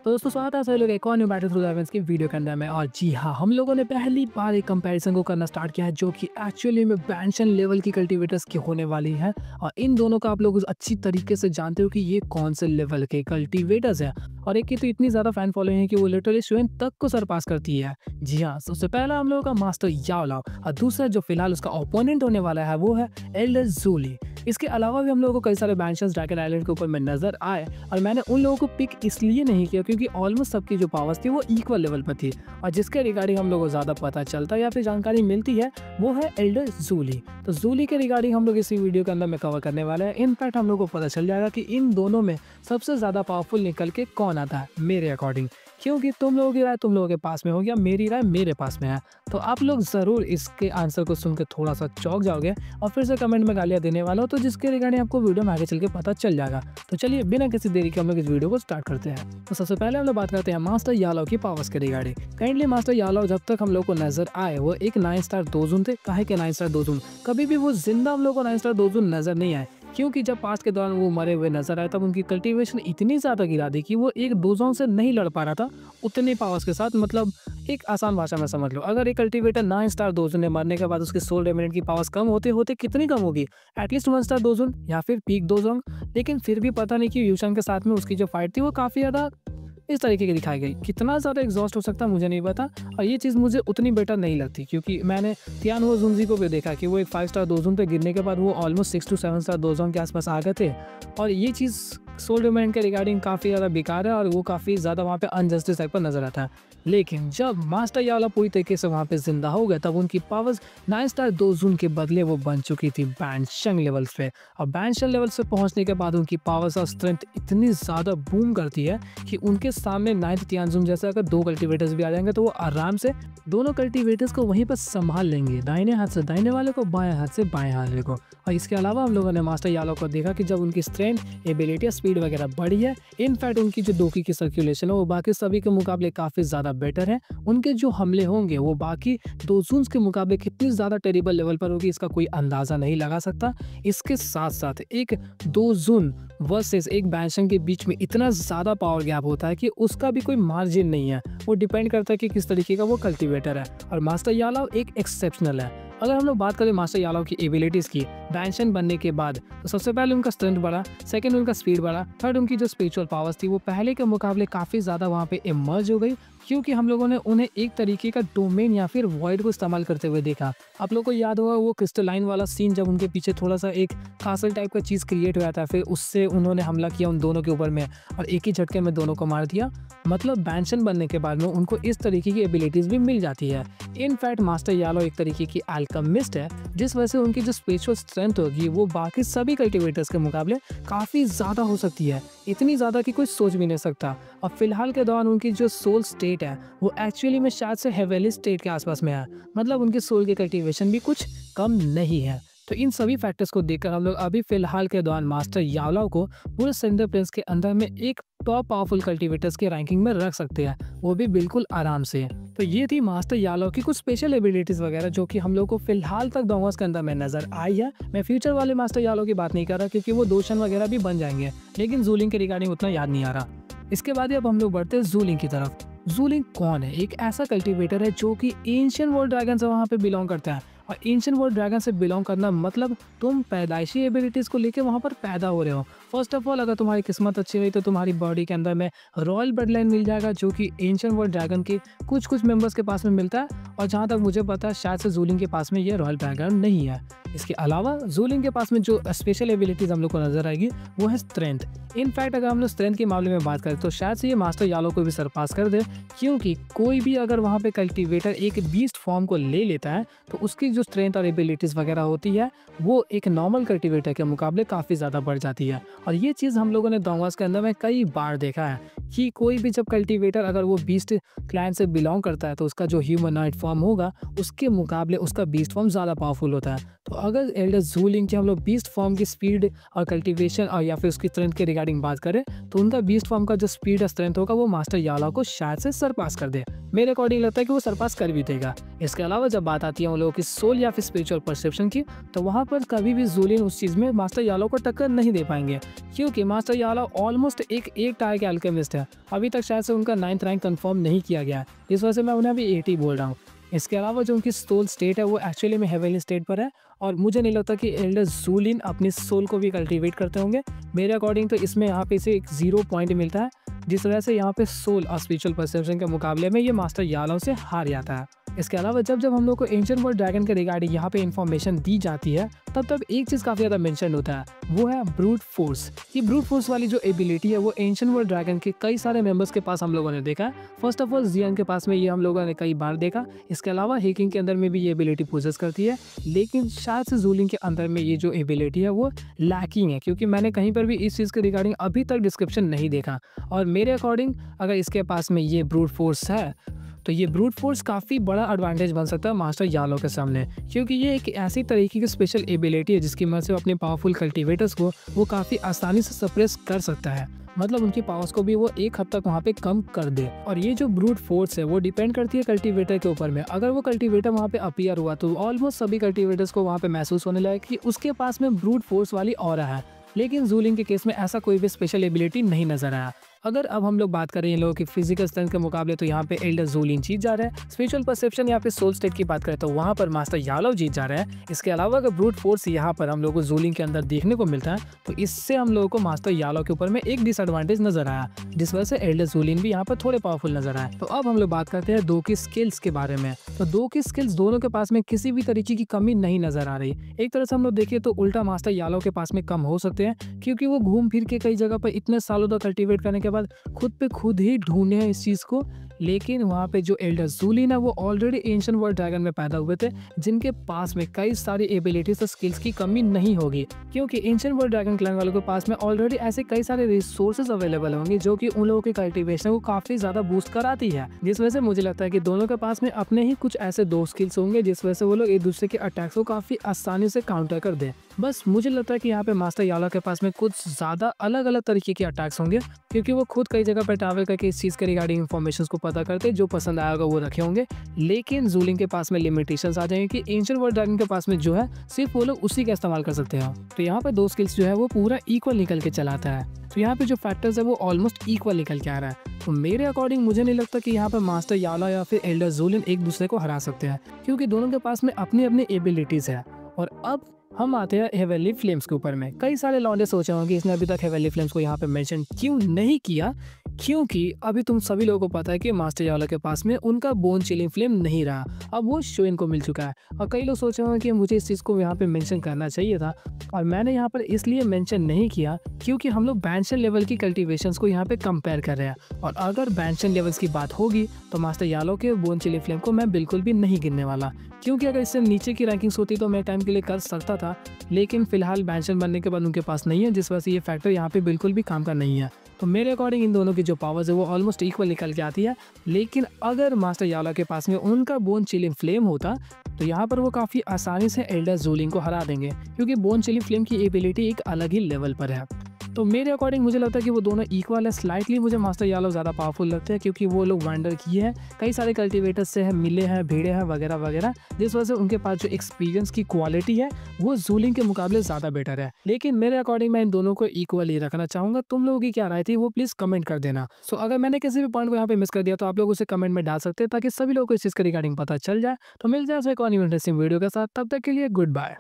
तो दोस्तों स्वागत है सभी लोग एक और new battle through the heavens की वीडियो के अंदर में। और जी हाँ, हम लोगों ने पहली बार एक कंपैरिजन को करना स्टार्ट किया है जो कि एक्चुअली में बैंशन लेवल की कल्टीवेटर्स की होने वाली है। और इन दोनों का आप लोग अच्छी तरीके से जानते हो कि ये कौन से लेवल के कल्टीवेटर्स हैं। और एक की तो इतनी ज़्यादा फैन फॉलोइंग है कि वो लिटरली श्वेन तक को सरपास करती है। जी हाँ, सबसे पहला हम लोगों का मास्टर याओ लाओ और दूसरा जो फिलहाल उसका ओपोनेंट होने वाला है वो है एल्डर ज़ूली। इसके अलावा भी हम लोगों को कई सारे बैंशंस ड्रैगन आइलैंड के ऊपर में नजर आए और मैंने उन लोगों को पिक इसलिए नहीं किया क्योंकि ऑलमोस्ट सबकी जो पावर्स थी वो इक्वल लेवल पर थी। और जिसके रिगार्डिंग हम लोगों को ज़्यादा पता चलता या फिर जानकारी मिलती है वो है एल्डर ज़ूली। तो ज़ूली के रिगार्डिंग हम लोग इसी वीडियो के अंदर में कवर करने वाले हैं। इनफैक्ट हम लोग को पता चल जाएगा कि इन दोनों में सबसे ज़्यादा पावरफुल निकल के कौन आता है मेरे अकॉर्डिंग, क्योंकि तुम लोगों की राय तुम लोगों के पास में होगी, मेरी राय मेरे पास में है। तो आप लोग ज़रूर इसके आंसर को सुन के थोड़ा सा चौंक जाओगे और फिर से कमेंट में गालियाँ देने वाला हो, तो जिसके रिगार्डिंग आपको वीडियो में आगे चल के पता चल जाएगा। तो चलिए बिना किसी देरी के हम लोग इस वीडियो को स्टार्ट करते हैं। तो सबसे पहले हम लोग बात करते हैं मास्टर याओ लाओ की पावर्स के रिगार्डिंग। काइंडली मास्टर याओ लाओ जब तक हम लोग को नजर आए वो एक 9 स्टार दोजून थे। काहे के 9 स्टार दोजून? कभी भी वो जिंदा हम लोग को 9 स्टार दोजून नजर नहीं आए, क्योंकि जब पास्ट के दौरान वो मरे हुए नजर आए तब उनकी कल्टीवेशन इतनी ज़्यादा गिरा दी कि वो एक दोजों से नहीं लड़ पा रहा था उतने पावर्स के साथ। मतलब एक आसान भाषा में समझ लो, अगर एक कल्टीवेटर 9 स्टार दोजन ने मरने के बाद उसके सोल रेमिनेंट की पावर्स कम होते होते कितनी कम होगी? एटलीस्ट 1 स्टार दोजन या फिर पीक दोजोंग। लेकिन फिर भी पता नहीं कि यूशन के साथ में उसकी जो फाइट थी वो काफ़ी ज़्यादा इस तरीके की दिखाई गई। कितना ज़्यादा एग्जॉस्ट हो सकता है मुझे नहीं पता, और ये चीज़ मुझे उतनी बेटर नहीं लगती क्योंकि मैंने तियानहुआ जुनजी को भी देखा कि वो एक 5 स्टार दोजोन पे गिरने के बाद वो ऑलमोस्ट 6 to 7 स्टार दोजोन के आसपास आ गए थे। और ये चीज़ सोल रिमेंट के रिगार्डिंग काफ़ी ज़्यादा बेकार है और वो काफ़ी ज़्यादा वहाँ पे अनजस्टिस टाइप पर नजर आता है। लेकिन जब मास्टर याओ लाओ पूरी तरीके से वहाँ पे जिंदा हो गए तब उनकी पावर्स 9 स्टार दोजून के बदले वो बन चुकी थी बैंशंग लेवल्स पे। और बैंशंग लेवल्स पे पहुँचने के बाद उनकी पावर्स और स्ट्रेंथ इतनी ज़्यादा बूम करती है कि उनके सामने 9th तियानजुन जैसे अगर 2 कल्टीवेटर्स भी आ जाएंगे तो वो आराम से दोनों कल्टीवेटर्स को वहीं पर संभाल लेंगे, दाहिने हाथ से दाहिने वाले को, बाएं हाथ से बाएं वाले को। और इसके अलावा हम लोगों ने मास्टर याओ लाओ को देखा कि जब उनकी स्ट्रेंथ, एबिलिटी, स्पीड वगैरह बढ़ी है, इनफैक्ट उनकी जो डोकी की सर्कुलेशन है वो बाकी सभी के मुकाबले काफ़ी ज़्यादा बेटर है। उनके जो हमले होंगे वो बाकी दोजून्स के मुकाबले कितनी ज़्यादा टेरिबल लेवल पर होगी इसका कोई अंदाज़ा नहीं लगा सकता। इसके साथ साथ एक दोजून वर्सेस एक बैंशंग के बीच में इतना ज़्यादा पावर गैप होता है कि उसका भी कोई मार्जिन नहीं है। वो डिपेंड करता है कि किस तरीके का वो कल्टीवेटर है। और मास्टर याओ लाओ एक एक्सेप्शनल है। अगर हम लोग बात करें मास्टर याओ लाओ की एबिलिटीज़ की बैंशन बनने के बाद, तो सबसे पहले उनका स्ट्रेंथ बढ़ा, सेकंड उनका स्पीड बढ़ा, थर्ड उनकी जो स्पिरिचुअल पावर्स थी वो पहले के मुकाबले काफ़ी ज़्यादा वहाँ पे इमर्ज हो गई, क्योंकि हम लोगों ने उन्हें एक तरीके का डोमेन या फिर वॉइड को इस्तेमाल करते हुए देखा। आप लोगों को याद होगा वो क्रिस्टलाइन वाला सीन जब उनके पीछे थोड़ा सा एक कासल टाइप का चीज़ क्रिएट हुआ था, फिर उससे उन्होंने हमला किया उन दोनों के ऊपर में और एक ही झटके में दोनों को मार दिया। मतलब बैंशन बनने के बाद में उनको इस तरीके की एबिलिटीज़ भी मिल जाती है। इनफैक्ट मास्टर याओ लाओ एक तरीके की अल्केमिस्ट है, जिस वजह से उनकी जो स्पिरिचुअल स्ट्रेंथ होगी वो बाकी सभी कल्टीवेटर्स के मुकाबले काफ़ी ज़्यादा हो सकती है, इतनी ज़्यादा कि कोई सोच भी नहीं सकता। और फिलहाल के दौरान उनकी जो सोल स्टेट है वो एक्चुअली में शायद से हेवेली स्टेट के आसपास में है। मतलब उनकी सोल की कल्टीवेशन भी कुछ कम नहीं है। तो इन सभी फैक्टर्स को देखकर हम लोग अभी फिलहाल के दौरान मास्टर याओ लाओ को पूरे सिंडर प्रिंस के अंदर में एक टॉप पावरफुल कल्टीवेटर्स के रैंकिंग में रख सकते हैं, वो भी बिल्कुल आराम से। तो ये थी मास्टर याओ लाओ की कुछ स्पेशल एबिलिटीज़ वगैरह जो कि हम लोग को फिलहाल तक डोंगर्स के अंदर में नजर आई है। मैं फ्यूचर वाले मास्टर याओ लाओ की बात नहीं कर रहा क्योंकि वो दोशन वगैरह भी बन जाएंगे, लेकिन ज़ूलिंग के रिगार्डिंग उतना याद नहीं आ रहा। इसके बाद अब हम लोग बढ़ते हैं ज़ूलिंग की तरफ। ज़ूलिंग कौन है? एक ऐसा कल्टीवेटर है जो कि एंशिएंट वर्ल्ड ड्रैगन से वहाँ पे बिलोंग करता है। और एंशिएंट वर्ल्ड ड्रैगन से बिलोंग करना मतलब तुम पैदाइशी एबिलिटीज़ को लेके वहाँ पर पैदा हो रहे हो। फर्स्ट ऑफ ऑल अगर तुम्हारी किस्मत अच्छी रही तो तुम्हारी बॉडी के अंदर में रॉयल ब्लड लाइन मिल जाएगा, जो कि एंशिएंट वर्ल्ड ड्रैगन के कुछ मेंबर्स के पास में मिलता है। और जहाँ तक मुझे पता है शायद से ज़ूलिंग के पास में ये रॉयल बैकग्राउंड नहीं है। इसके अलावा ज़ूलिंग के पास में जो स्पेशल एबिलिटीज़ हम लोग को नजर आएगी वो है स्ट्रेंथ। इनफैक्ट अगर हम लोग स्ट्रेंथ के मामले में बात करें तो शायद से ये मास्टर याओ लाओ को भी सरपास कर दे, क्योंकि कोई भी अगर वहाँ पे कल्टीवेटर एक बीस्ट फॉर्म को ले लेता है तो उसकी जो स्ट्रेंथ और एबिलिटीज़ वगैरह होती है वो एक नॉर्मल कल्टीवेटर के मुकाबले काफ़ी ज़्यादा बढ़ जाती है। और ये चीज़ हम लोगों ने डोंगर्स के अंदर में कई बार देखा है कि कोई भी जब कल्टीवेटर अगर वो बीस्ट क्लान से बिलोंग करता है तो उसका जो ह्यूमनॉइड फॉर्म होगा उसके मुकाबले उसका बीस्ट फॉर्म ज़्यादा पावरफुल होता है। तो अगर एल्डर ज़ूलिंग की हम लोग बीस्ट फॉर्म की स्पीड और कल्टीवेशन और या फिर उसकी स्ट्रेंथ के रिगार्डिंग बात करें, तो उनका बीस्ट फॉर्म का जो स्पीड और स्ट्रेंथ होगा वो मास्टर याला को शायद से सरपास कर दे। मेरे अकॉर्डिंग लगता है कि वो सरपास कर भी देगा। इसके अलावा जब बात आती है उन लोगों की सोल या फिर स्पिरिचुअल परसेप्शन की, तो वहाँ पर कभी भी ज़ूलिन उस चीज़ में मास्टर याला को टक्कर नहीं दे पाएंगे, क्योंकि मास्टर याला ऑलमोस्ट एक टायर के अल्केमिस्ट है। अभी तक शायद से उनका 9th रैंक कंफर्म नहीं किया गया है, इस वजह से मैं उन्हें अभी 80 बोल रहा हूँ। इसके अलावा जो उनकी सोल स्टेट है वो एक्चुअली में हेवनली स्टेट पर है, और मुझे नहीं लगता कि एल्डर ज़ूलिन अपनी सोल को भी कल्टीवेट करते होंगे। मेरे अकॉर्डिंग तो इसमें यहाँ पे इसे एक 0 पॉइंट मिलता है, जिस वजह से यहाँ पे सोल और स्पिरिचुअल परसेप्शन के मुकाबले में ये मास्टर याला से हार जाता है। इसके अलावा जब हम लोग को एंशिएंट वर्ल्ड ड्रैगन के रिगार्डिंग यहाँ पे इन्फॉर्मेशन दी जाती है, तब एक चीज़ काफ़ी ज़्यादा मेंशन होता है, वो है ब्रूट फोर्स। ये ब्रूट फोर्स वाली जो एबिलिटी है वो एंशिएंट वर्ल्ड ड्रैगन के कई सारे मेंबर्स के पास हम लोगों ने देखा है। फर्स्ट ऑफ ऑल जियान के पास में ये हम लोगों ने कई बार देखा। इसके अलावा हेकिंग के अंदर में भी ये एबिलिटी पोजेस करती है, लेकिन शायद से ज़ूलिंग के अंदर में ये जो एबिलिटी है वो लैकिंग है, क्योंकि मैंने कहीं पर भी इस चीज़ के रिगार्डिंग अभी तक डिस्क्रिप्शन नहीं देखा। और मेरे अकॉर्डिंग अगर इसके पास में ये ब्रूट फोर्स है, तो ये ब्रूट फोर्स काफ़ी बड़ा एडवांटेज बन सकता है मास्टर यालो के सामने, क्योंकि ये एक ऐसी तरीके की स्पेशल एबिलिटी है जिसकी मदद से अपने पावरफुल कल्टीवेटर्स को वो काफ़ी आसानी से सप्रेस कर सकता है। मतलब उनकी पावर्स को भी वो एक हद तक वहाँ पे कम कर दे। और ये जो ब्रूट फोर्स है वो डिपेंड करती है कल्टीवेटर के ऊपर में। अगर वो कल्टीवेटर वहाँ पे अपीयर हुआ तो ऑलमोस्ट सभी कल्टीवेटर्स को वहाँ पे महसूस होने लगा कि उसके पास में ब्रूट फोर्स वाली ऑरा है, लेकिन ज़ूलिंग के केस में ऐसा कोई भी स्पेशल एबिलिटी नहीं नजर आया। अगर अब हम लोग बात करें इन लोगों की फिजिकल स्ट्रेंथ के मुकाबले, तो यहाँ पे एल्डर ज़ूलिन जीत जा रहा है। स्पिरिचुअल परसेप्शन या फिर सोल स्टेट की बात करें तो वहाँ पर मास्टर यालो जीत जा रहा है। इसके अलावा अगर ब्रूट फोर्स यहाँ पर हम लोग को ज़ूलिन के अंदर देखने को मिलता है, तो इससे हम लोगों को मास्टर यालो के ऊपर में एक डिसएडवांटेज नजर आया, जिस वजह से एल्डर ज़ूलिन भी यहाँ पर थोड़े पावरफुल नजर आए। तो अब हम लोग बात करते हैं दो की स्किल्स के बारे में। तो दो की स्किल्स दोनों के पास में किसी भी तरीके की कमी नहीं नजर आ रही। एक तरह से हम लोग देखिए तो उल्टा मास्टर यालो के पास में कम हो सकते हैं, क्योंकि वो घूम फिर के कई जगह पर इतने सालों तक कल्टीवेट करने के बाद खुद ही ढूंढे हैं इस चीज को। लेकिन वहाँ पे जो एल्डर ज़ूलिन है वो ऑलरेडी एंशिएंट वर्ल्ड ड्रैगन में पैदा हुए थे, जिनके पास में कई सारी एबिलिटीज और स्किल्स की कमी नहीं होगी, क्योंकि एंशिएंट वर्ल्ड ड्रैगन क्लैन वालों के पास में ऑलरेडी ऐसे कई सारे रिसोर्सेज अवेलेबल होंगे जो कि उन लोगों के कल्टीवेशन को काफी ज्यादा बूस्ट कराती है। जिस वजह से मुझे लगता है कि दोनों के पास में अपने ही कुछ ऐसे दो स्किल्स होंगे जिस वजह से वो लोग एक दूसरे के अटैक्स को काफी आसानी से काउंटर कर दे। बस मुझे लगता है कि यहाँ पे मास्टर याला के पास में कुछ ज्यादा अलग अलग तरीके के अटैक्स होंगे, क्योंकि वो खुद कई जगह पर ट्रैवल करके इस चीज के रिगार्डिंग इन्फॉर्मेशन को पता करते, जो पसंद आएगा वो रखे होंगे। लेकिन ज़ूलिंग के पास में लिमिटेशंस आ जाएंगे कि एंशिएंट वर्ल्ड ड्रैगन के पास में जो है सिर्फ वो लोग उसी का इस्तेमाल कर सकते हैं। तो यहाँ पे दो स्किल्स जो है वो पूरा इक्वल निकल के चलाता है। तो यहाँ पे जो फैक्टर्स है वो ऑलमोस्ट इक्वल निकल के आ रहा है। तो मेरे अकॉर्डिंग मुझे नहीं लगता कि यहाँ पे मास्टर याला या फिर एल्डर ज़ूलिन एक दूसरे को हरा सकते हैं, क्योंकि दोनों के पास में अपनी अपनी एबिलिटीज है। और अब हम आते हैं हेवनली फ्लेम्स के ऊपर में। कई सारे लौंडे सोचे होंगे इसने अभी तक हेवनली फ्लेम्स को यहाँ पे मेंशन क्यों नहीं किया, क्योंकि अभी तुम सभी लोगों को पता है कि मास्टर याला के पास में उनका बोन चिलिंग फ्लेम नहीं रहा, अब वो शोइन को मिल चुका है। और कई लोग सोचे होंगे कि मुझे इस चीज़ को यहाँ पे मेंशन करना चाहिए था, और मैंने यहाँ पर इसलिए मेंशन नहीं किया क्योंकि हम लोग बैंशन लेवल की कल्टीवेशंस को यहाँ पे कंपेयर कर रहे हैं। और अगर बैंशन लेवल्स की बात होगी तो मास्टर यालो के बोन चिलिंग फ्लेम को मैं बिल्कुल भी नहीं गिनने वाला, क्योंकि अगर इससे नीचे की रैंकिंग्स होती तो मैं टाइम के लिए कर सकता था, लेकिन फिलहाल बैंशन बनने के बाद उनके पास नहीं है, जिस वजह से ये फैक्टर यहाँ पे बिल्कुल भी काम का नहीं है। तो मेरे अकॉर्डिंग इन दोनों की जो पावर्स है वो ऑलमोस्ट इक्वल निकल के आती है। लेकिन अगर मास्टर याला के पास में उनका बोन चिलिंग फ्लेम होता तो यहाँ पर वो काफ़ी आसानी से एल्डर ज़ूलिन को हरा देंगे, क्योंकि बोन चिलिंग फ्लेम की एबिलिटी एक अलग ही लेवल पर है। तो मेरे अकॉर्डिंग मुझे लगता है कि वो दोनों इक्वल है। स्लाइटली मुझे मास्टर यालो ज़्यादा पावरफुल लगते हैं, क्योंकि वो लोग वंडर किए हैं, कई सारे कल्टीवेटर्स से है मिले हैं, भिड़े हैं वगैरह वगैरह, जिस वजह से उनके पास जो एक्सपीरियंस की क्वालिटी है वो ज़ूलिन के मुकाबले ज़्यादा बेटर है। लेकिन मेरे अकॉर्डिंग मैं इन दोनों को इक्वल ही रखना चाहूँगा। तुम लोगों की क्या राय थी वो प्लीज़ कमेंट कर देना। सो अगर मैंने किसी भी पॉइंट को यहाँ पे मिस कर दिया तो आप लोग उसे कमेंट में डाल सकते हैं, ताकि सभी लोगों को इस चीज़ के रिगार्डिंग पता चल जाए। तो मिल जाए एक और इंटरेस्टिंग वीडियो के साथ, तब तक के लिए गुड बाय।